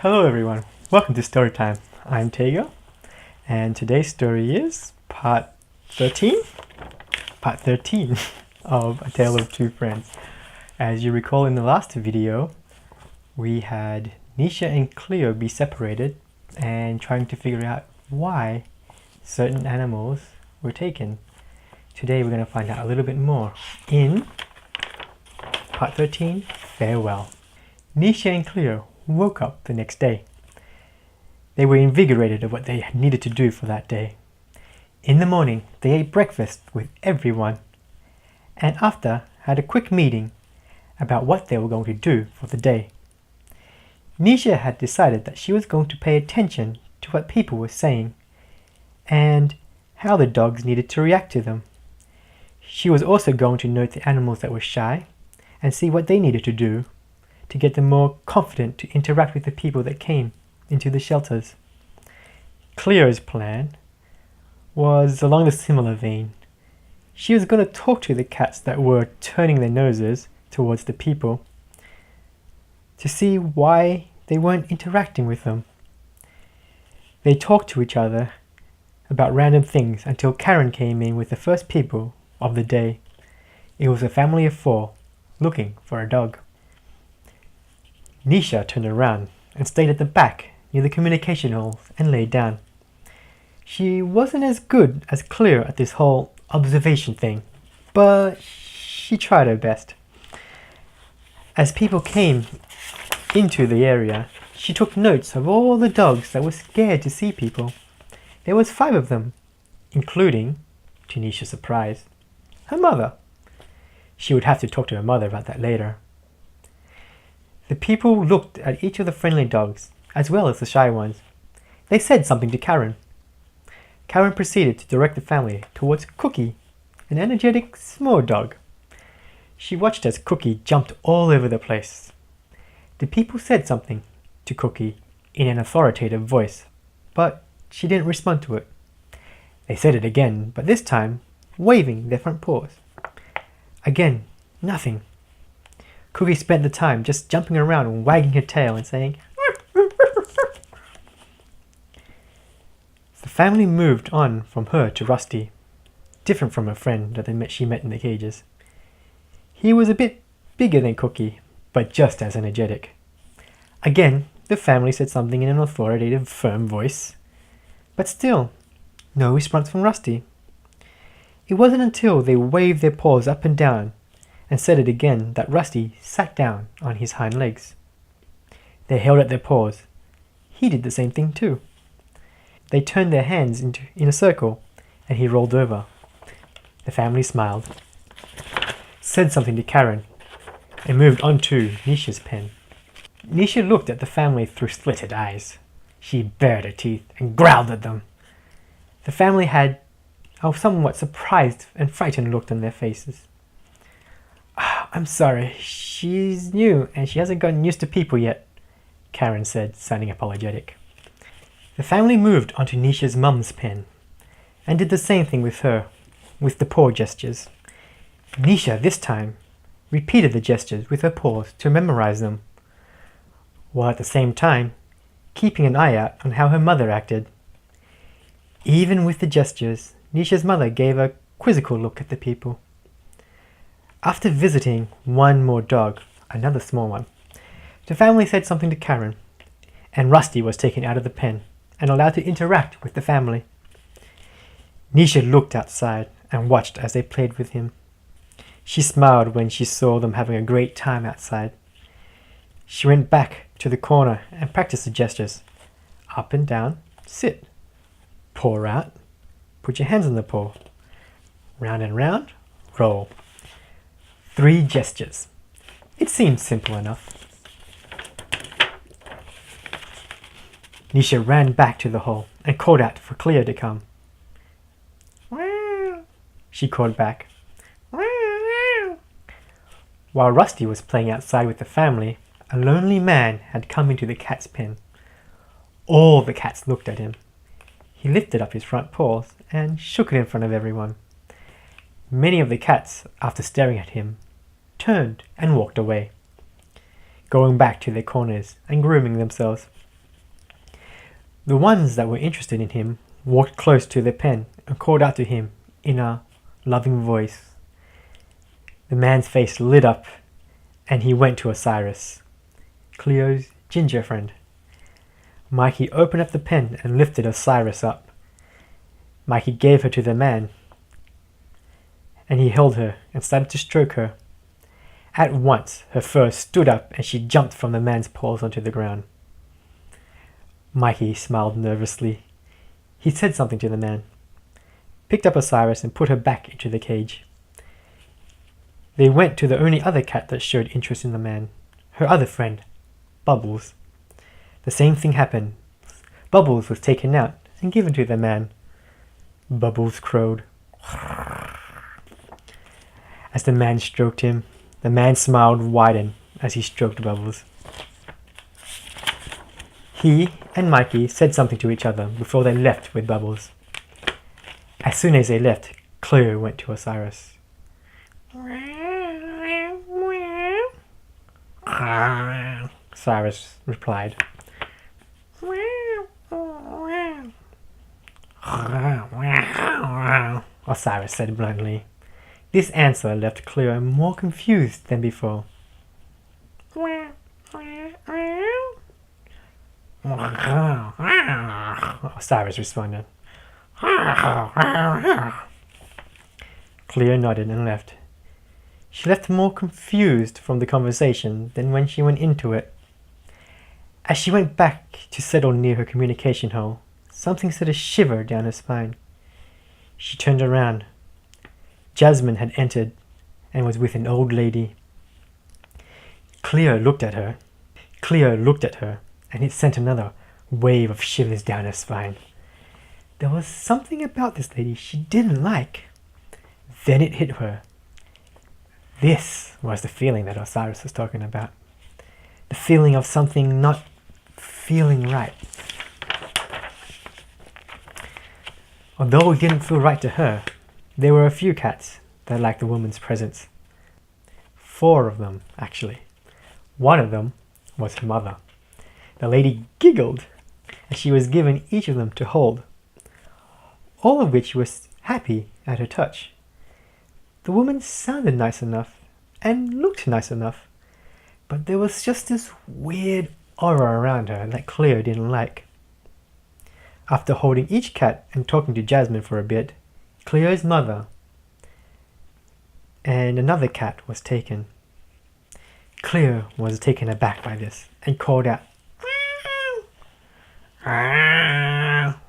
Hello everyone, welcome to Storytime. I'm Teguh, and today's story is part 13? Part 13 of A Tale of Two Friends. As you recall in the last video, we had Neisha and Cleo be separated and trying to figure out why certain animals were taken. Today we're going to find out a little bit more in part 13, Farewell. Neisha and Cleo woke up the next day. They were invigorated of what they needed to do for that day. In the morning, they ate breakfast with everyone, and after had a quick meeting about what they were going to do for the day. Neisha had decided that she was going to pay attention to what people were saying and how the dogs needed to react to them. She was also going to note the animals that were shy and see what they needed to do to get them more confident to interact with the people that came into the shelters. Cleo's plan was along a similar vein. She was going to talk to the cats that were turning their noses towards the people to see why they weren't interacting with them. They talked to each other about random things until Karen came in with the first people of the day. It was a family of 4 looking for a dog. Neisha turned around and stayed at the back near the communication halls and lay down. She wasn't as good as Cleo at this whole observation thing, but she tried her best. As people came into the area, she took notes of all the dogs that were scared to see people. There was 5 of them, including, to Neisha's surprise, her mother. She would have to talk to her mother about that later. The people looked at each of the friendly dogs, as well as the shy ones. They said something to Karen. Karen proceeded to direct the family towards Cookie, an energetic small dog. She watched as Cookie jumped all over the place. The people said something to Cookie in an authoritative voice, but she didn't respond to it. They said it again, but this time waving their front paws. Again, nothing. Cookie spent the time just jumping around and wagging her tail and saying, The family moved on from her to Rusty, different from her friend that she met in the cages. He was a bit bigger than Cookie, but just as energetic. Again, the family said something in an authoritative, firm voice, but still, no response from Rusty. It wasn't until they waved their paws up and down and said it again that Rusty sat down on his hind legs. They held at their paws. He did the same thing too. They turned their hands in a circle and he rolled over. The family smiled, said something to Karen, and moved on to Neisha's pen. Neisha looked at the family through slitted eyes. She bared her teeth and growled at them. The family had a somewhat surprised and frightened look on their faces. I'm sorry, she's new and she hasn't gotten used to people yet, Karen said, sounding apologetic. The family moved onto Neisha's mum's pen and did the same thing with her, with the paw gestures. Neisha, this time, repeated the gestures with her paws to memorize them, while at the same time keeping an eye out on how her mother acted. Even with the gestures, Neisha's mother gave a quizzical look at the people. After visiting one more dog, another small one, the family said something to Karen, and Rusty was taken out of the pen and allowed to interact with the family. Neisha looked outside and watched as they played with him. She smiled when she saw them having a great time outside. She went back to the corner and practiced the gestures. Up and down, sit. Paw out, put your hands on the paw. Round and round, roll. 3 gestures. It seemed simple enough. Neisha ran back to the hall and called out for Cleo to come. Wow, she called back. Wow. While Rusty was playing outside with the family, a lonely man had come into the cat's pen. All the cats looked at him. He lifted up his front paws and shook it in front of everyone. Many of the cats, after staring at him, turned and walked away, going back to their corners and grooming themselves. The ones that were interested in him walked close to the pen and called out to him in a loving voice. The man's face lit up and he went to Osiris, Cleo's ginger friend. Mikey opened up the pen and lifted Osiris up. Mikey gave her to the man, and he held her and started to stroke her. At once, her fur stood up and she jumped from the man's paws onto the ground. Mikey smiled nervously. He said something to the man, picked up Osiris and put her back into the cage. They went to the only other cat that showed interest in the man, her other friend, Bubbles. The same thing happened. Bubbles was taken out and given to the man. Bubbles crowed. As the man stroked him, the man smiled widened as he stroked Bubbles. He and Mikey said something to each other before they left with Bubbles. As soon as they left, Cleo went to Osiris. Osiris replied. Osiris said bluntly. This answer left Cleo more confused than before. Osiris responded. Cleo nodded and left. She left more confused from the conversation than when she went into it. As she went back to settle near her communication hole, something set a shiver down her spine. She turned around. Jasmine had entered and was with an old lady. Cleo looked at her, and it sent another wave of shivers down her spine. There was something about this lady she didn't like. Then it hit her. This was the feeling that Osiris was talking about. The feeling of something not feeling right. Although it didn't feel right to her, there were a few cats that liked the woman's presence. 4 of them, actually. One of them was her mother. The lady giggled, and she was given each of them to hold, all of which was happy at her touch. The woman sounded nice enough and looked nice enough, but there was just this weird aura around her that Cleo didn't like. After holding each cat and talking to Jasmine for a bit, Cleo's mother and another cat was taken. Cleo was taken aback by this and called out,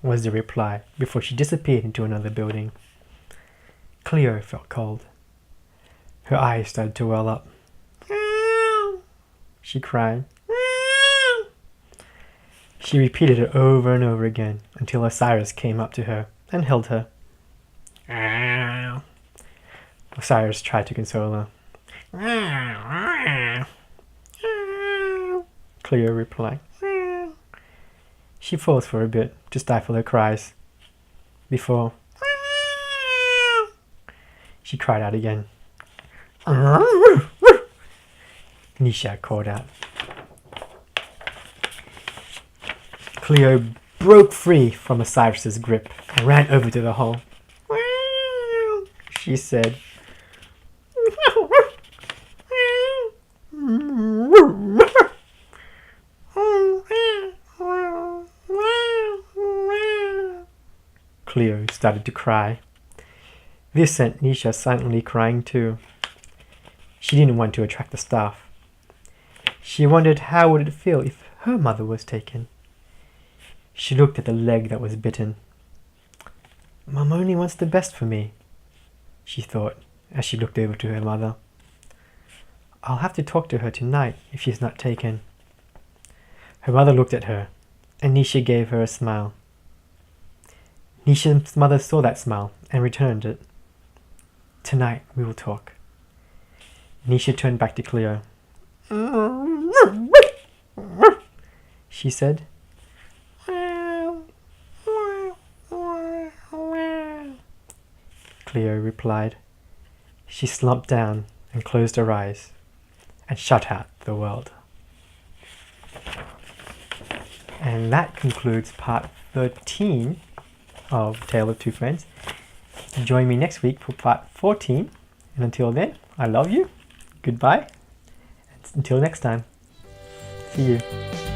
was the reply before she disappeared into another building. Cleo felt cold. Her eyes started to well up. She cried. She repeated it over and over again until Osiris came up to her and held her. Osiris tried to console her. Cleo replied. She paused for a bit to stifle her cries before she cried out again. Neisha called out. Cleo broke free from Osiris's grip and ran over to the hole. She said, Cleo started to cry. This sent Neisha silently crying too. She didn't want to attract the staff. She wondered how would it feel if her mother was taken. She looked at the leg that was bitten. Mum only wants the best for me, she thought as she looked over to her mother. I'll have to talk to her tonight if she's not taken. Her mother looked at her, and Neisha gave her a smile. Neisha's mother saw that smile and returned it. Tonight we will talk. Neisha turned back to Cleo. She said. Cleo replied. She slumped down and closed her eyes and shut out the world. And that concludes part 13 of Tale of Two Friends. Join me next week for part 14. And until then, I love you. Goodbye. Until next time. See you.